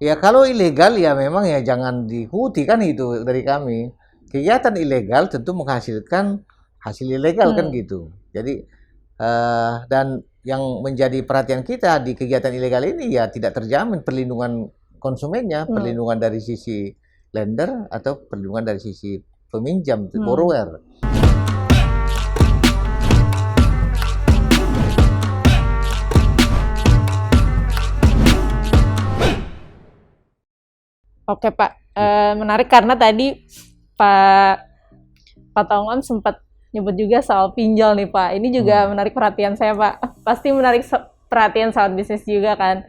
Ya kalau ilegal ya memang ya jangan diikuti kan itu dari kami. Kegiatan ilegal tentu menghasilkan hasil ilegal kan Hmm. gitu. Jadi dan yang menjadi perhatian kita di kegiatan ilegal ini ya tidak terjamin perlindungan konsumennya, Hmm. perlindungan dari sisi lender atau perlindungan dari sisi peminjam, Hmm. borrower. Oke Pak, menarik karena tadi Pak Pak Tongam sempat nyebut juga soal pinjol nih Pak. Ini juga menarik perhatian saya Pak. Pasti menarik perhatian sahabat bisnis juga kan.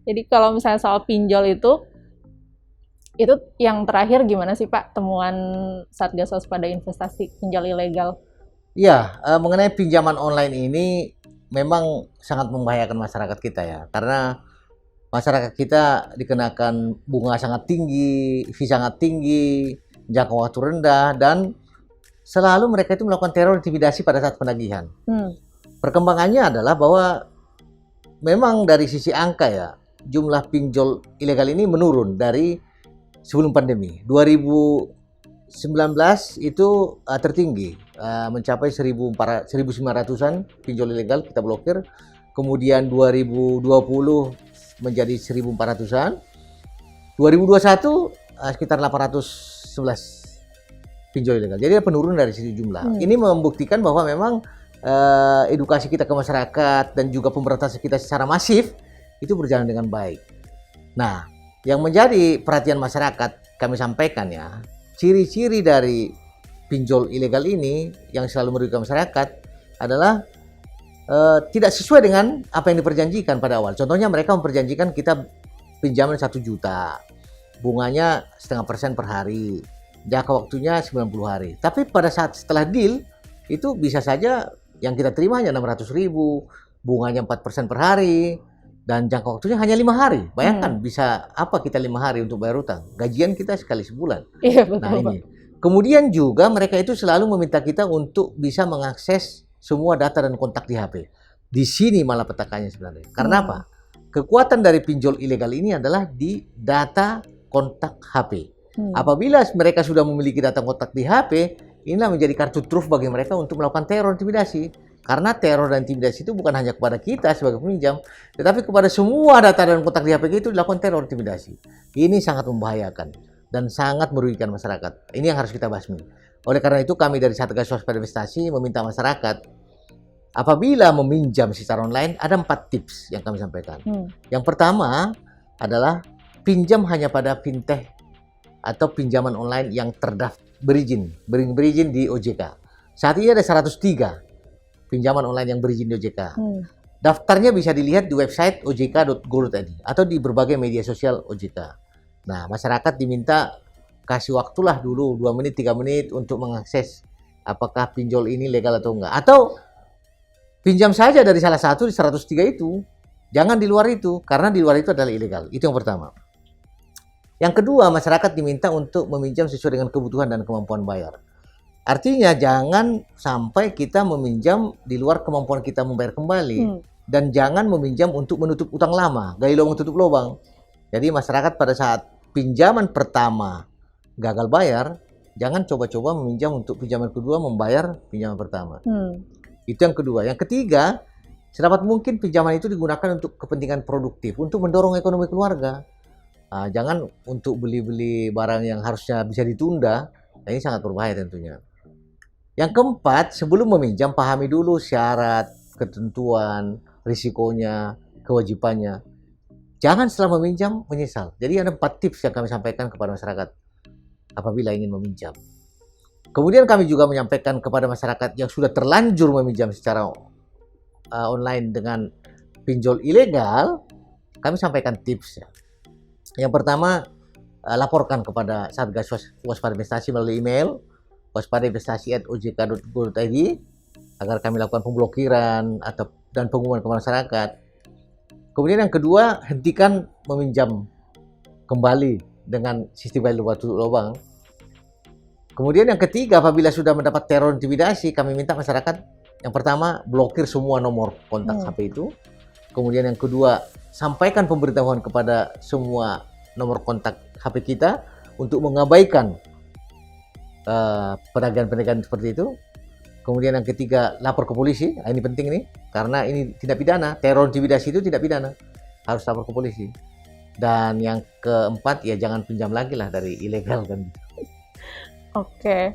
Jadi kalau misalnya soal pinjol itu yang terakhir gimana sih Pak temuan Satgas Waspada Investasi pinjol ilegal? Ya, mengenai pinjaman online ini memang sangat membahayakan masyarakat kita ya, karena masyarakat kita dikenakan bunga sangat tinggi, fee sangat tinggi, jangka waktu rendah, dan selalu mereka itu melakukan teror intimidasi pada saat penagihan. Perkembangannya adalah bahwa memang dari sisi angka ya, jumlah pinjol ilegal ini menurun dari sebelum pandemi. 2019 itu tertinggi, mencapai 1.900-an pinjol ilegal kita blokir. Kemudian 2020 menjadi 1.400-an. 2021 sekitar 811 pinjol ilegal. Jadi ada penurunan dari sisi jumlah. Ini membuktikan bahwa memang edukasi kita ke masyarakat dan juga pemberantasan kita secara masif itu berjalan dengan baik. Nah, yang menjadi perhatian masyarakat kami sampaikan ya, ciri-ciri dari pinjol ilegal ini yang selalu merugikan masyarakat adalah tidak sesuai dengan apa yang diperjanjikan pada awal. Contohnya mereka memperjanjikan kita pinjaman 1 juta, bunganya 0,5% per hari, jangka waktunya 90 hari. Tapi pada saat setelah deal, itu bisa saja yang kita terima hanya 600.000, bunganya 4% per hari, dan jangka waktunya hanya 5 hari. Bayangkan bisa apa kita 5 hari untuk bayar utang? Gajian kita sekali sebulan. Iya betul Nah ini. Pak. Kemudian juga mereka itu selalu meminta kita untuk bisa mengakses semua data dan kontak di HP. Di sini malah petakannya sebenarnya. Karena apa? Kekuatan dari pinjol ilegal ini adalah di data kontak HP. Apabila mereka sudah memiliki data kontak di HP, inilah menjadi kartu truf bagi mereka untuk melakukan teror intimidasi. Karena teror dan intimidasi itu bukan hanya kepada kita sebagai peminjam, tetapi kepada semua data dan kontak di HP itu dilakukan teror intimidasi. Ini sangat membahayakan dan sangat merugikan masyarakat. Ini yang harus kita basmi. Oleh karena itu kami dari Satgas Waspada Investasi meminta masyarakat apabila meminjam secara online ada 4 tips yang kami sampaikan. Yang pertama adalah pinjam hanya pada fintech atau pinjaman online yang berizin di OJK. Saat ini ada 103 pinjaman online yang berizin di OJK. Daftarnya bisa dilihat di website ojk.go.id atau di berbagai media sosial OJK. Nah, masyarakat diminta kasih waktulah dulu 2 menit, 3 menit untuk mengakses apakah pinjol ini legal atau enggak. Atau pinjam saja dari salah satu di 103 itu. Jangan di luar itu, karena di luar itu adalah ilegal. Itu yang pertama. Yang kedua, masyarakat diminta untuk meminjam sesuai dengan kebutuhan dan kemampuan bayar. Artinya jangan sampai kita meminjam di luar kemampuan kita membayar kembali. Dan jangan meminjam untuk menutup utang lama. Gali lubang tutup lubang. Jadi masyarakat pada saat pinjaman pertama gagal bayar, jangan coba-coba meminjam untuk pinjaman kedua membayar pinjaman pertama. Itu yang kedua. Yang ketiga, sedapat mungkin pinjaman itu digunakan untuk kepentingan produktif, untuk mendorong ekonomi keluarga. Jangan untuk beli-beli barang yang harusnya bisa ditunda. Nah, ini sangat berbahaya tentunya. Yang keempat, sebelum meminjam pahami dulu syarat, ketentuan, risikonya, kewajibannya. Jangan setelah meminjam menyesal. Jadi ada 4 tips yang kami sampaikan kepada masyarakat apabila ingin meminjam. Kemudian kami juga menyampaikan kepada masyarakat yang sudah terlanjur meminjam secara online dengan pinjol ilegal, kami sampaikan tips ya. Yang pertama, laporkan kepada Satgas Waspada Investasi melalui email waspadainvestasi@ojk.go.id agar kami lakukan pemblokiran dan pengumuman ke masyarakat. Kemudian yang kedua, hentikan meminjam kembali dengan sistem gali lubang tutup lubang. Kemudian yang ketiga, apabila sudah mendapat teror intimidasi, kami minta masyarakat yang pertama, blokir semua nomor kontak HP itu. Kemudian yang kedua, sampaikan pemberitahuan kepada semua nomor kontak HP kita untuk mengabaikan pedagang-pedagang seperti itu. Kemudian yang ketiga, lapor ke polisi. Nah, ini penting nih, karena ini tidak pidana. Teror intimidasi itu tidak pidana, harus lapor ke polisi. Dan yang keempat, ya jangan pinjam lagi lah dari ilegal kan. Oke,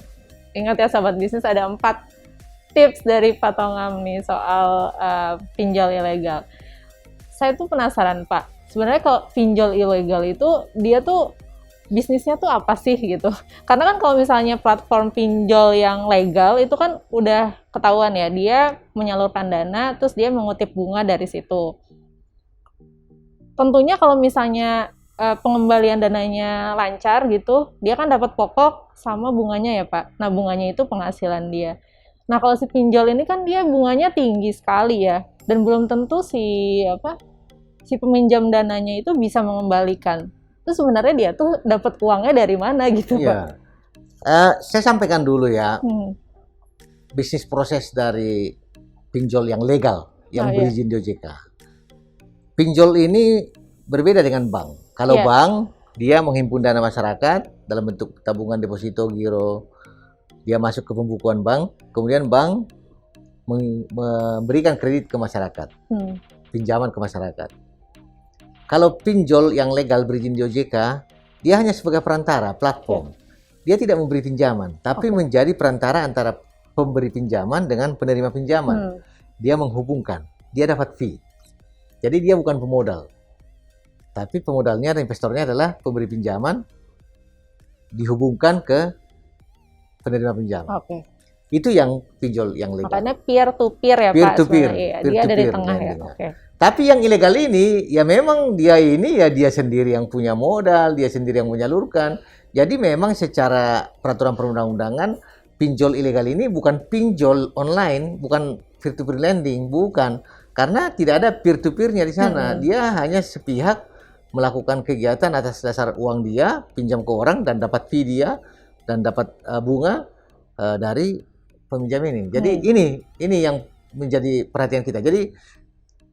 ingat ya sahabat bisnis, ada 4 tips dari Pak Tongam nih soal pinjol ilegal. Saya tuh penasaran Pak, sebenarnya kalau pinjol ilegal itu dia tuh bisnisnya tuh apa sih gitu? Karena kan kalau misalnya platform pinjol yang legal itu kan udah ketahuan ya, dia menyalurkan dana terus dia mengutip bunga dari situ. Tentunya kalau misalnya pengembalian dananya lancar gitu, dia kan dapat pokok sama bunganya ya Pak. Nah bunganya itu penghasilan dia. Nah kalau si pinjol ini kan dia bunganya tinggi sekali ya, dan belum tentu si peminjam dananya itu bisa mengembalikan. Terus sebenarnya dia tuh dapat uangnya dari mana gitu Pak? Saya sampaikan dulu ya, bisnis proses dari pinjol yang legal, yang berizin di OJK. Pinjol ini berbeda dengan bank. Kalau bank, dia menghimpun dana masyarakat dalam bentuk tabungan, deposito, giro. Dia masuk ke pembukuan bank, kemudian bank memberikan kredit ke masyarakat, pinjaman ke masyarakat. Kalau pinjol yang legal berizin di OJK, dia hanya sebagai perantara, platform. Dia tidak memberi pinjaman, tapi menjadi perantara antara pemberi pinjaman dengan penerima pinjaman. Dia menghubungkan, dia dapat fee. Jadi dia bukan pemodal. Tapi pemodalnya dan investornya adalah pemberi pinjaman dihubungkan ke penerima pinjaman. Itu yang pinjol yang legal. Makanya peer to peer ya peer Pak. To peer. Iya, peer dia to ada di peer, tengah ya. Tapi yang ilegal ini, ya memang dia ini ya dia sendiri yang punya modal, dia sendiri yang menyalurkan. Jadi memang secara peraturan perundang-undangan, pinjol ilegal ini bukan pinjol online, bukan peer-to-peer lending, bukan. Karena tidak ada peer-to-peer-nya di sana. Dia hanya sepihak melakukan kegiatan atas dasar uang dia, pinjam ke orang dan dapat fee dia, dan dapat bunga dari peminjam ini. Jadi ini yang menjadi perhatian kita. Jadi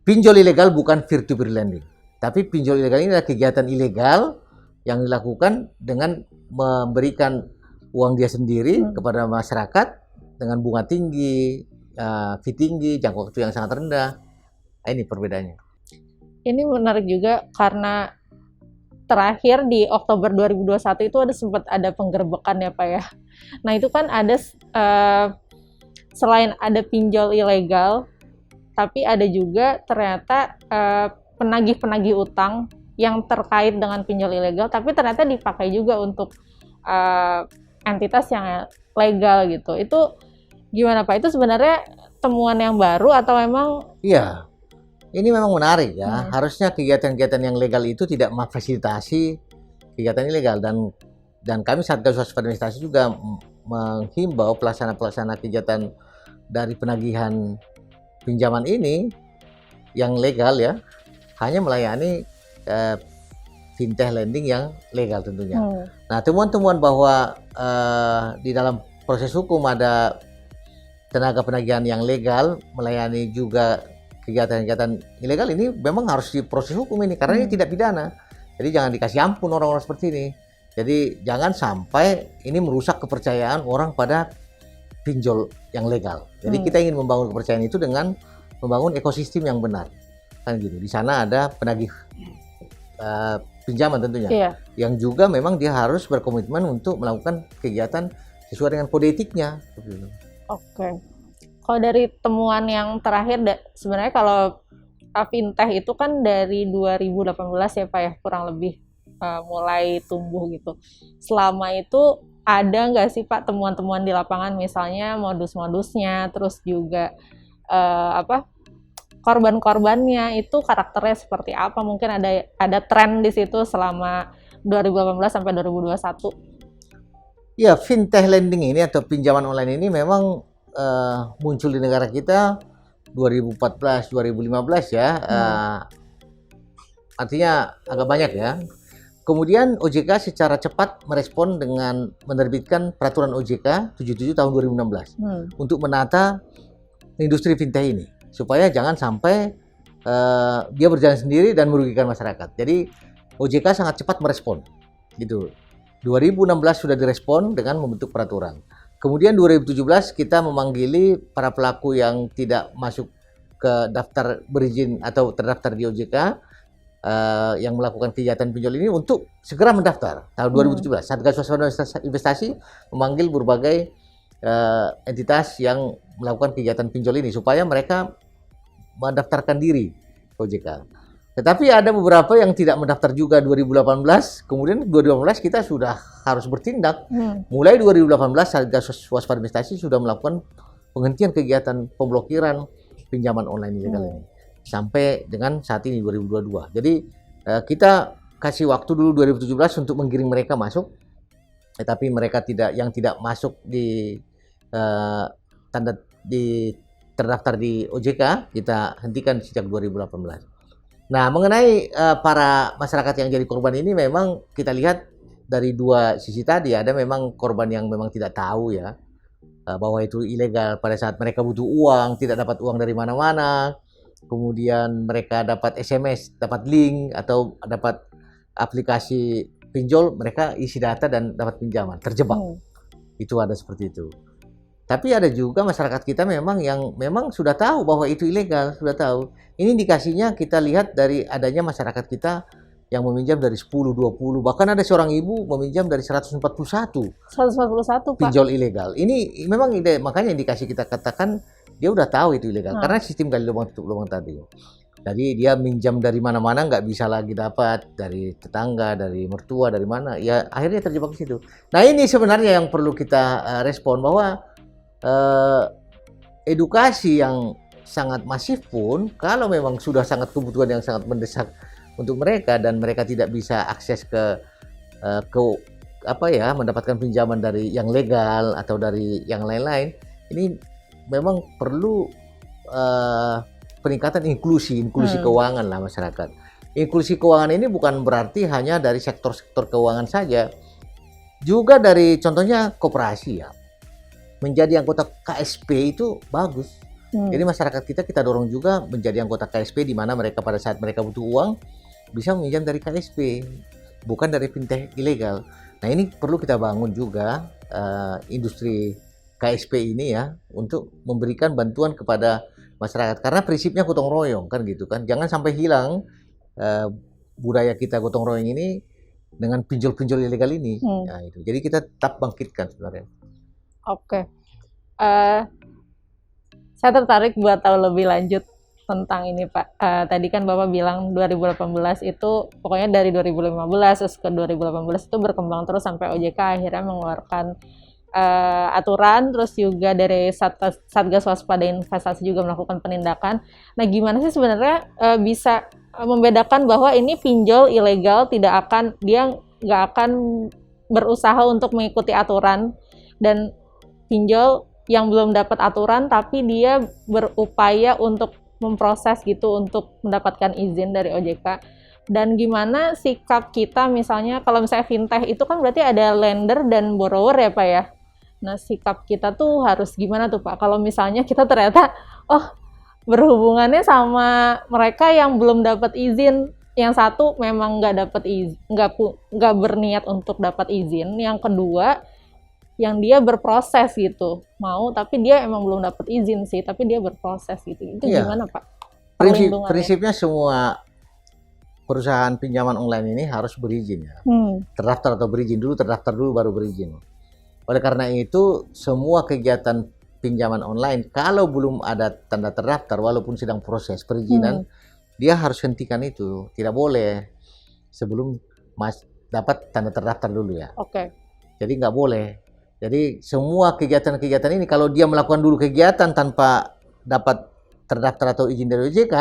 pinjol ilegal bukan peer-to-peer lending, tapi pinjol ilegal ini adalah kegiatan ilegal yang dilakukan dengan memberikan uang dia sendiri kepada masyarakat dengan bunga tinggi, fee tinggi, jangka waktu yang sangat rendah. Nah, ini perbedaannya. Ini menarik juga karena terakhir di Oktober 2021 itu sempat ada penggerbekan ya Pak ya. Nah itu kan ada selain ada pinjol ilegal, tapi ada juga ternyata penagih-penagih utang yang terkait dengan pinjol ilegal, tapi ternyata dipakai juga untuk entitas yang legal gitu. Itu gimana Pak? Itu sebenarnya temuan yang baru atau memang? Iya, ini memang menarik ya. Harusnya kegiatan-kegiatan yang legal itu tidak memfasilitasi kegiatan ilegal, dan kami Satgas Waspada Investasi juga menghimbau pelaksana kegiatan dari penagihan pinjaman ini yang legal ya, hanya melayani fintech lending yang legal tentunya. Nah, temuan-temuan bahwa di dalam proses hukum ada tenaga penagihan yang legal melayani juga kegiatan-kegiatan ilegal, ini memang harus diproses hukum ini, karena ini tidak pidana. Jadi jangan dikasih ampun orang-orang seperti ini. Jadi jangan sampai ini merusak kepercayaan orang pada pinjol yang legal. Jadi kita ingin membangun kepercayaan itu dengan membangun ekosistem yang benar, kan gitu. Di sana ada penagih pinjaman tentunya, yang juga memang dia harus berkomitmen untuk melakukan kegiatan sesuai dengan kode etiknya. Oke. Kalau dari temuan yang terakhir, sebenarnya kalau fintech itu kan dari 2018 ya Pak ya, kurang lebih mulai tumbuh gitu. Selama itu ada nggak sih Pak temuan-temuan di lapangan, misalnya modus-modusnya, terus juga korban-korbannya itu karakternya seperti apa? Mungkin ada tren di situ selama 2018 sampai 2021. Ya, fintech lending ini atau pinjaman online ini memang muncul di negara kita 2014, 2015 ya. Artinya agak banyak ya. Kemudian OJK secara cepat merespon dengan menerbitkan peraturan OJK 77 tahun 2016 untuk menata industri fintech ini supaya jangan sampai dia berjalan sendiri dan merugikan masyarakat. Jadi OJK sangat cepat merespon. Gitu. 2016 sudah direspon dengan membentuk peraturan. Kemudian 2017 kita memanggili para pelaku yang tidak masuk ke daftar berizin atau terdaftar di OJK yang melakukan kegiatan pinjol ini untuk segera mendaftar. Tahun 2017 Satgas Waspada Investasi memanggil berbagai entitas yang melakukan kegiatan pinjol ini supaya mereka mendaftarkan diri ke OJK. Tetapi ada beberapa yang tidak mendaftar juga 2018. Kemudian 2018 kita sudah harus bertindak. Mulai 2018 Satgas Waspada Investasi sudah melakukan penghentian kegiatan pemblokiran pinjaman online ilegal ini. Sampai dengan saat ini 2022. Jadi kita kasih waktu dulu 2017 untuk menggiring mereka masuk. Tetapi mereka yang tidak masuk di terdaftar di OJK kita hentikan sejak 2018. Nah, mengenai para masyarakat yang jadi korban ini memang kita lihat dari dua sisi tadi. Ada memang korban yang memang tidak tahu ya bahwa itu ilegal pada saat mereka butuh uang, tidak dapat uang dari mana-mana. Kemudian mereka dapat SMS, dapat link atau dapat aplikasi pinjol, mereka isi data dan dapat pinjaman, terjebak. Itu ada seperti itu. Tapi ada juga masyarakat kita memang yang memang sudah tahu bahwa itu ilegal, sudah tahu. Ini indikasinya kita lihat dari adanya masyarakat kita yang meminjam dari 10, 20, bahkan ada seorang ibu meminjam dari 141 141, Pak. pinjol ilegal. Ini memang makanya indikasi kita katakan dia udah tahu itu ilegal karena sistem gali lubang tutup lubang tadi. Jadi dia minjam dari mana-mana nggak bisa lagi dapat, dari tetangga, dari mertua, dari mana. Ya akhirnya terjebak di situ. Nah ini sebenarnya yang perlu kita respon bahwa edukasi yang sangat masif pun kalau memang sudah sangat kebutuhan yang sangat mendesak untuk mereka dan mereka tidak bisa akses ke mendapatkan pinjaman dari yang legal atau dari yang lain-lain, ini memang perlu peningkatan inklusi keuangan lah masyarakat. Inklusi keuangan ini bukan berarti hanya dari sektor-sektor keuangan saja, juga dari contohnya koperasi ya. Menjadi anggota KSP itu bagus. Jadi masyarakat kita dorong juga menjadi anggota KSP di mana mereka pada saat mereka butuh uang bisa meminjam dari KSP, bukan dari fintech ilegal. Nah ini perlu kita bangun juga industri KSP ini ya untuk memberikan bantuan kepada masyarakat karena prinsipnya gotong royong kan gitu kan. Jangan sampai hilang budaya kita gotong royong ini dengan pinjol-pinjol ilegal ini. Nah, itu. Jadi kita tetap bangkitkan sebenarnya. Oke. Saya tertarik buat tahu lebih lanjut tentang ini, Pak. Tadi kan Bapak bilang 2018 itu pokoknya dari 2015 terus ke 2018 itu berkembang terus sampai OJK akhirnya mengeluarkan aturan, terus juga dari Satgas Waspada Investasi juga melakukan penindakan. Nah, gimana sih sebenarnya bisa membedakan bahwa ini pinjol ilegal dia nggak akan berusaha untuk mengikuti aturan, dan pinjol yang belum dapat aturan tapi dia berupaya untuk memproses gitu untuk mendapatkan izin dari OJK. Dan gimana sikap kita misalnya kalau misalnya fintech itu kan berarti ada lender dan borrower ya Pak ya. Nah sikap kita tuh harus gimana tuh Pak kalau misalnya kita ternyata berhubungannya sama mereka yang belum dapat izin, yang satu memang nggak dapat izin, nggak berniat untuk dapat izin, yang kedua yang dia berproses gitu mau tapi dia emang belum dapat izin sih tapi dia berproses gitu, itu gimana Pak? Prinsipnya semua perusahaan pinjaman online ini harus berizin ya, terdaftar atau berizin dulu, terdaftar dulu baru berizin. Oleh karena itu semua kegiatan pinjaman online kalau belum ada tanda terdaftar walaupun sedang proses perizinan dia harus hentikan itu, tidak boleh sebelum dapat tanda terdaftar dulu ya. Jadi nggak boleh. Jadi semua kegiatan-kegiatan ini kalau dia melakukan dulu kegiatan tanpa dapat terdaftar atau izin dari OJK,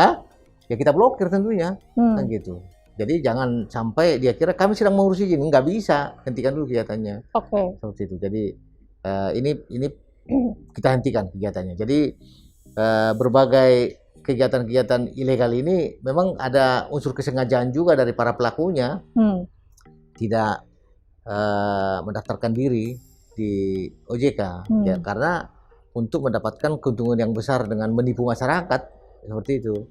ya kita blokir tentunya, kan gitu. Jadi jangan sampai dia kira kami sedang mengurus izin, nggak bisa, hentikan dulu kegiatannya. Seperti itu. Jadi ini kita hentikan kegiatannya. Jadi berbagai kegiatan-kegiatan ilegal ini memang ada unsur kesengajaan juga dari para pelakunya, tidak mendaftarkan diri di OJK ya karena untuk mendapatkan keuntungan yang besar dengan menipu masyarakat seperti itu.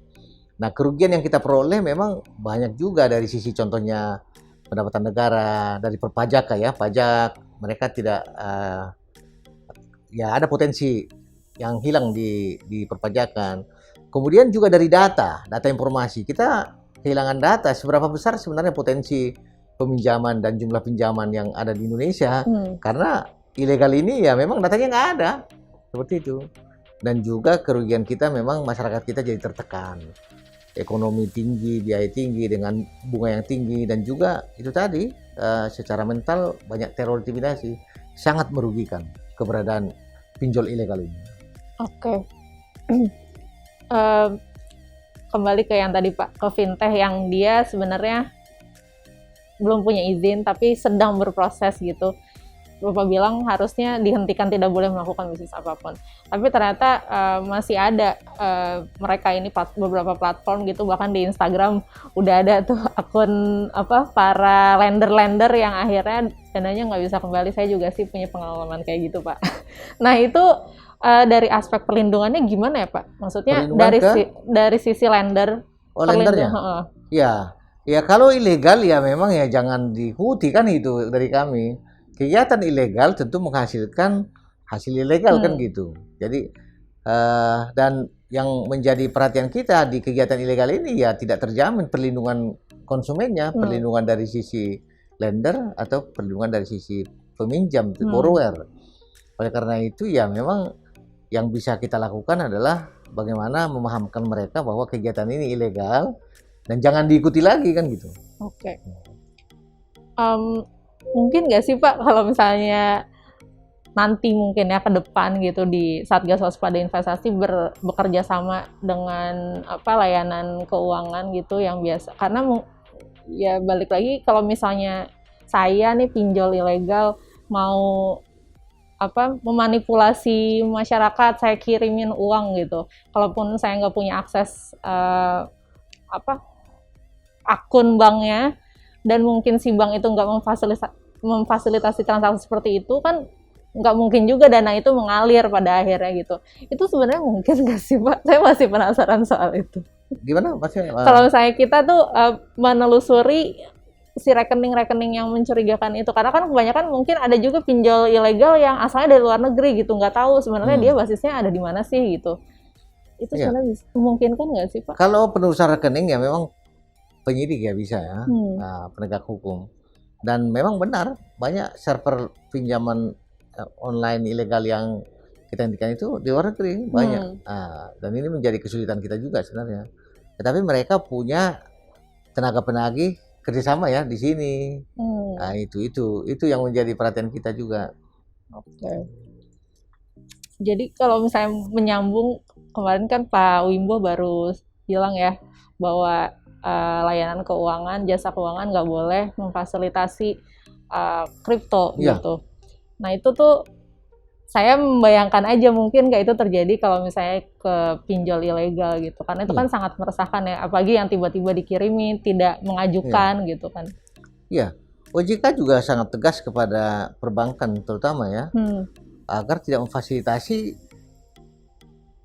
Nah, kerugian yang kita peroleh memang banyak juga dari sisi contohnya pendapatan negara, dari perpajakan ya, pajak mereka tidak ya ada potensi yang hilang di perpajakan. Kemudian juga dari data informasi. Kita kehilangan data seberapa besar sebenarnya potensi peminjaman dan jumlah pinjaman yang ada di Indonesia karena ilegal ini ya memang datanya nggak ada. Seperti itu. Dan juga kerugian kita memang masyarakat kita jadi tertekan. Ekonomi tinggi, biaya tinggi dengan bunga yang tinggi dan juga itu tadi secara mental banyak teror intimidasi, sangat merugikan keberadaan pinjol ilegal ini. Oke. Kembali ke yang tadi Pak, ke fintech yang dia sebenarnya belum punya izin tapi sedang berproses gitu. Bapak bilang harusnya dihentikan, tidak boleh melakukan bisnis apapun. Tapi ternyata masih ada mereka ini beberapa platform gitu, bahkan di Instagram udah ada tuh akun para lender-lender yang akhirnya dananya nggak bisa kembali. Saya juga sih punya pengalaman kayak gitu Pak. Nah itu dari aspek perlindungannya gimana ya Pak? Maksudnya dari sisi lender. Oh lendernya? Ya kalau ilegal ya memang ya jangan diikuti kan itu dari kami. Kegiatan ilegal tentu menghasilkan hasil ilegal kan gitu. Jadi dan yang menjadi perhatian kita di kegiatan ilegal ini ya tidak terjamin perlindungan konsumennya, perlindungan dari sisi lender atau perlindungan dari sisi peminjam, borrower. Oleh karena itu ya memang yang bisa kita lakukan adalah bagaimana memahamkan mereka bahwa kegiatan ini ilegal dan jangan diikuti lagi kan gitu. Oke. Mungkin nggak sih Pak kalau misalnya nanti mungkin ya ke depan gitu di Satgas Waspada Investasi bekerja sama dengan layanan keuangan gitu yang biasa, karena ya balik lagi kalau misalnya saya nih pinjol ilegal mau memanipulasi masyarakat, saya kirimin uang gitu, kalaupun saya nggak punya akses akun banknya dan mungkin si bank itu nggak memfasilitasi transaksi seperti itu, kan nggak mungkin juga dana itu mengalir pada akhirnya gitu. Itu sebenarnya mungkin nggak sih Pak? Saya masih penasaran soal itu. Gimana maksudnya? Kalau misalnya kita tuh menelusuri si rekening-rekening yang mencurigakan itu, karena kan kebanyakan mungkin ada juga pinjol ilegal yang asalnya dari luar negeri gitu, nggak tahu sebenarnya dia basisnya ada di mana sih gitu. Itu sebenarnya memungkinkan nggak sih Pak? Kalau penelusuran rekening ya memang penyidik ya bisa ya, penegak hukum. Dan memang benar banyak server pinjaman online ilegal yang kita hentikan itu di luar negeri banyak. Dan ini menjadi kesulitan kita juga sebenarnya. Tetapi mereka punya tenaga penagih kerjasama ya di sini. Nah itu yang menjadi perhatian kita juga. Oke. Jadi kalau misalnya menyambung kemarin kan Pak Wimbo baru bilang ya bahwa layanan keuangan, jasa keuangan nggak boleh memfasilitasi kripto gitu. Nah itu tuh saya membayangkan aja mungkin kayak itu terjadi kalau misalnya ke pinjol ilegal gitu, karena itu kan sangat meresahkan ya, apalagi yang tiba-tiba dikirimin tidak mengajukan gitu kan. Iya, OJK juga sangat tegas kepada perbankan terutama ya, agar tidak memfasilitasi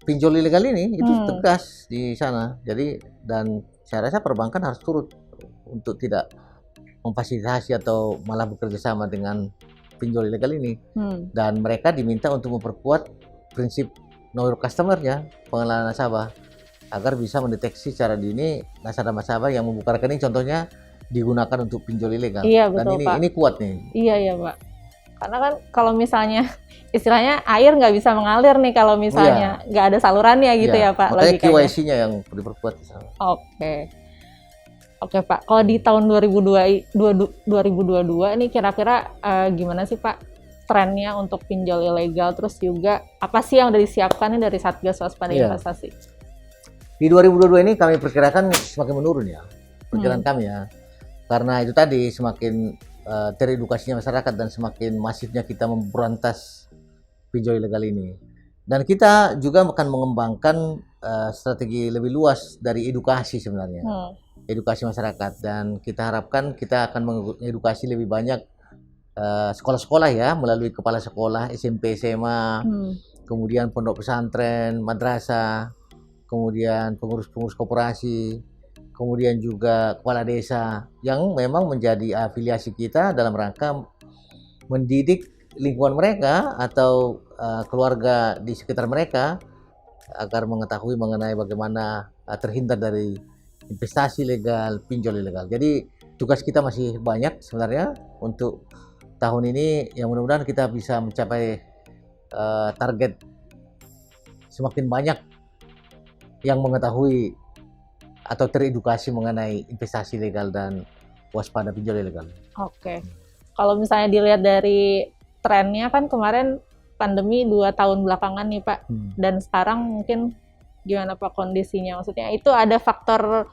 pinjol ilegal ini, itu tegas di sana. Jadi dan saya rasa perbankan harus turut untuk tidak memfasilitasi atau malah bekerja sama dengan pinjol ilegal ini. Dan mereka diminta untuk memperkuat prinsip know your customer-nya, pengenalan nasabah, agar bisa mendeteksi secara dini nasabah-nasabah yang membuka rekening contohnya digunakan untuk pinjol ilegal. Iya, betul, dan Pak. ini kuat nih. Iya Pak. Karena kan kalau misalnya istilahnya air nggak bisa mengalir nih kalau misalnya nggak ada salurannya gitu ya Pak. Makanya KYC-nya yang diperkuat di sana. Oke Pak, kalau di tahun 2022 ini kira-kira gimana sih Pak trennya untuk pinjol ilegal, terus juga apa sih yang udah disiapkan nih dari Satgas Waspada Investasi? Di 2022 ini kami perkirakan semakin menurun ya, perkiraan kami ya, karena itu tadi semakin teredukasinya masyarakat dan semakin masifnya kita memberantas pinjol ilegal ini. Dan kita juga akan mengembangkan strategi lebih luas dari edukasi sebenarnya. Edukasi masyarakat, dan kita harapkan kita akan mengedukasi lebih banyak sekolah-sekolah ya, melalui kepala sekolah SMP, SMA, kemudian pondok pesantren, madrasah, kemudian pengurus-pengurus koperasi, kemudian juga kepala desa yang memang menjadi afiliasi kita dalam rangka mendidik lingkungan mereka atau keluarga di sekitar mereka agar mengetahui mengenai bagaimana terhindar dari investasi ilegal, pinjol ilegal. Jadi tugas kita masih banyak sebenarnya untuk tahun ini, yang mudah-mudahan kita bisa mencapai target semakin banyak yang mengetahui atau teredukasi mengenai investasi legal dan waspada pinjol ilegal. Oke. Kalau misalnya dilihat dari trennya kan kemarin pandemi 2 tahun belakangan nih Pak, dan sekarang mungkin gimana Pak kondisinya? Maksudnya itu ada faktor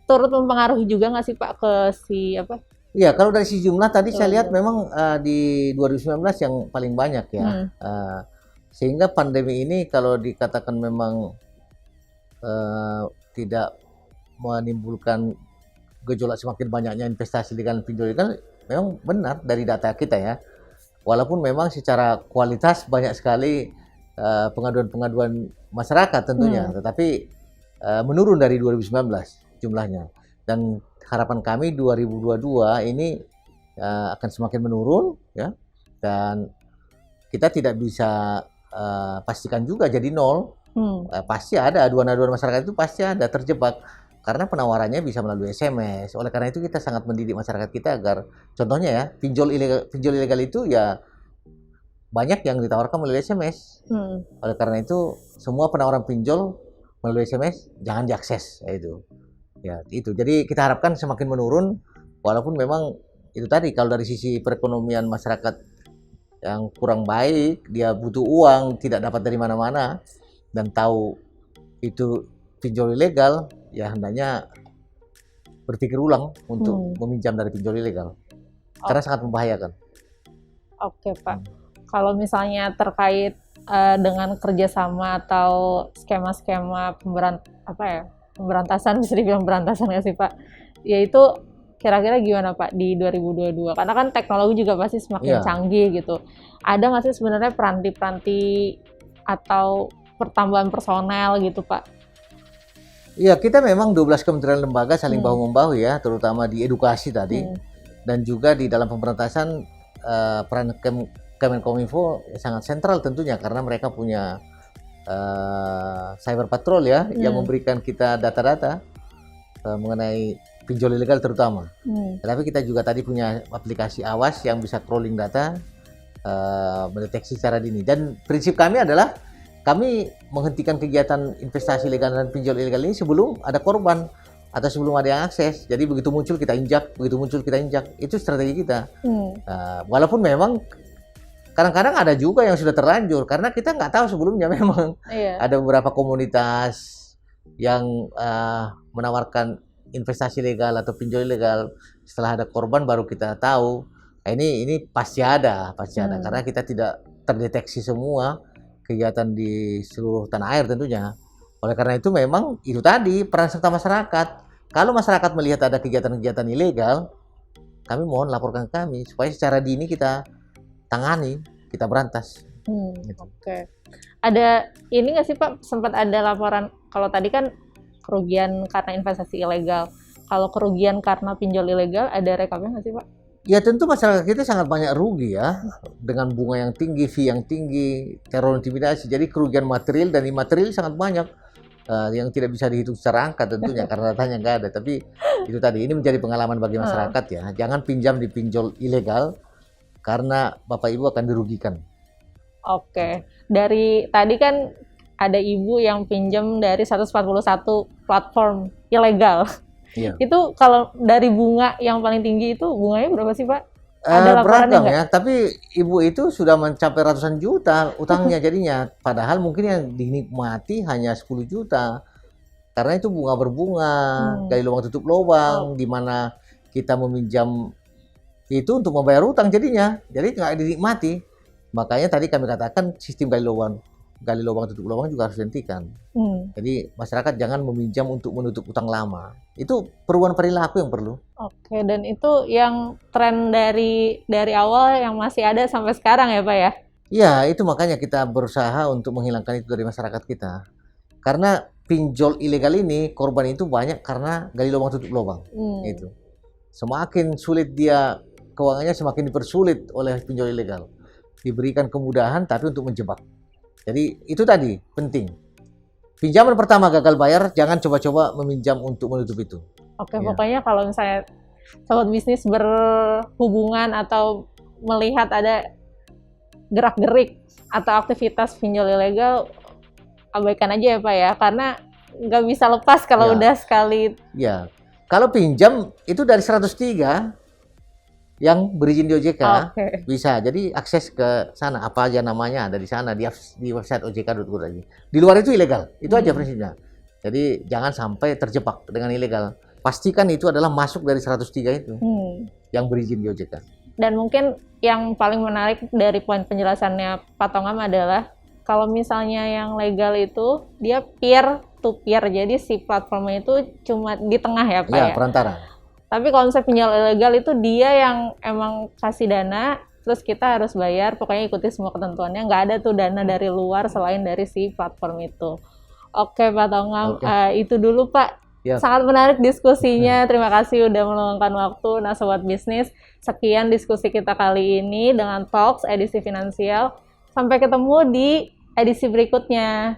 turut mempengaruhi juga nggak sih Pak ke si apa? Iya, kalau dari sisi jumlah tadi saya lihat memang di 2019 yang paling banyak ya. Sehingga pandemi ini kalau dikatakan memang tidak menimbulkan gejolak semakin banyaknya investasi legal dan pinjol ilegal, memang benar dari data kita ya. Walaupun memang secara kualitas banyak sekali pengaduan-pengaduan masyarakat tentunya, tetapi menurun dari 2019 jumlahnya. Dan harapan kami 2022 ini akan semakin menurun ya. Dan kita tidak bisa pastikan juga jadi nol. Pasti ada aduan-aduan masyarakat, itu pasti ada terjebak karena penawarannya bisa melalui SMS. Oleh karena itu kita sangat mendidik masyarakat kita agar, contohnya ya, pinjol ilegal itu ya banyak yang ditawarkan melalui SMS. Oleh karena itu semua penawaran pinjol melalui SMS jangan diakses, ya itu. Jadi kita harapkan semakin menurun, walaupun memang itu tadi, kalau dari sisi perekonomian masyarakat yang kurang baik, dia butuh uang, tidak dapat dari mana-mana, dan tahu itu pinjol ilegal, ya hendaknya berpikir ulang untuk meminjam dari pinjol ilegal, karena sangat membahayakan. Oke Pak, kalau misalnya terkait dengan kerjasama atau skema-skema pemberantasan, bisa dibilang pemberantasan nggak sih Pak? Yaitu kira-kira gimana Pak di 2022? Karena kan teknologi juga pasti semakin canggih gitu. Ada nggak sih sebenarnya peranti-peranti atau pertambahan personel gitu Pak? Iya, kita memang 12 kementerian lembaga saling bahu-membahu ya, terutama di edukasi tadi, dan juga di dalam pemberantasan peran Kemenkominfo sangat sentral tentunya, karena mereka punya cyber patrol ya, yang memberikan kita data-data mengenai pinjol ilegal terutama. Tetapi kita juga tadi punya aplikasi Awas yang bisa crawling data, mendeteksi secara dini. Dan prinsip kami adalah kami menghentikan kegiatan investasi legal dan pinjol ilegal ini sebelum ada korban atau sebelum ada yang akses. Jadi begitu muncul kita injak, itu strategi kita. Walaupun memang kadang-kadang ada juga yang sudah terlanjur, karena kita nggak tahu sebelumnya memang ada beberapa komunitas yang menawarkan investasi legal atau pinjol ilegal. Setelah ada korban baru kita tahu. Nah, ini pasti ada karena kita tidak terdeteksi semua kegiatan di seluruh tanah air tentunya. Oleh karena itu memang itu tadi peran serta masyarakat. Kalau masyarakat melihat ada kegiatan-kegiatan ilegal, kami mohon laporkan ke kami supaya secara dini kita tangani, kita berantas. Oke. Ada ini nggak sih Pak, sempat ada laporan, kalau tadi kan kerugian karena investasi ilegal, kalau kerugian karena pinjol ilegal ada rekamnya nggak sih Pak? Ya tentu masyarakat kita sangat banyak rugi ya, dengan bunga yang tinggi, fee yang tinggi, teror intimidasi. Jadi kerugian material dan imaterial sangat banyak yang tidak bisa dihitung secara angka tentunya karena datanya nggak ada. Tapi itu tadi, ini menjadi pengalaman bagi masyarakat ya. Jangan pinjam di pinjol ilegal karena Bapak Ibu akan dirugikan. Oke, dari tadi kan ada ibu yang pinjam dari 141 platform ilegal. Itu kalau dari bunga yang paling tinggi itu bunganya berapa sih Pak? Ada beragam ya, tapi ibu itu sudah mencapai ratusan juta utangnya jadinya. Padahal mungkin yang dinikmati hanya 10 juta. Karena itu bunga berbunga, gali lubang tutup lubang, di mana kita meminjam itu untuk membayar utang jadinya. Jadi nggak dinikmati. Makanya tadi kami katakan sistem gali lubang tutup lubang juga harus dihentikan. Jadi masyarakat jangan meminjam untuk menutup utang lama. Itu perubahan perilaku yang perlu. Oke, dan itu yang tren dari awal yang masih ada sampai sekarang ya Pak ya? Iya, itu makanya kita berusaha untuk menghilangkan itu dari masyarakat kita. Karena pinjol ilegal ini korban itu banyak karena gali lubang tutup lubang. Itu. Semakin sulit dia keuangannya, semakin dipersulit oleh pinjol ilegal. Diberikan kemudahan tapi untuk menjebak. Jadi itu tadi penting. Pinjaman pertama gagal bayar, jangan coba-coba meminjam untuk menutup itu. Oke, Iya. pokoknya kalau misalnya sobat bisnis berhubungan atau melihat ada gerak-gerik atau aktivitas pinjol ilegal, abaikan aja ya Pak ya, karena nggak bisa lepas kalau Ya. udah sekali. Ya, kalau pinjam itu dari 103 yang berizin di OJK Oke. bisa. Jadi akses ke sana apa aja namanya ada di sana di website ojk.go.id. Di luar itu ilegal. Itu aja prinsipnya. Jadi jangan sampai terjebak dengan ilegal. Pastikan itu adalah masuk dari 103 itu yang berizin di OJK. Dan mungkin yang paling menarik dari poin penjelasannya Pak Tongam adalah kalau misalnya yang legal itu dia peer to peer, jadi si platformnya itu cuma di tengah ya Pak Ya, ya. perantara. Tapi konsep pinjol ilegal itu dia yang emang kasih dana, terus kita harus bayar, pokoknya ikuti semua ketentuannya, nggak ada tuh dana dari luar selain dari si platform itu. Oke Pak Tongam, Oke. itu dulu Pak. Ya. Sangat menarik diskusinya, terima kasih udah meluangkan waktu. Nah Sobat Bisnis, sekian diskusi kita kali ini dengan Talks edisi finansial. Sampai ketemu di edisi berikutnya.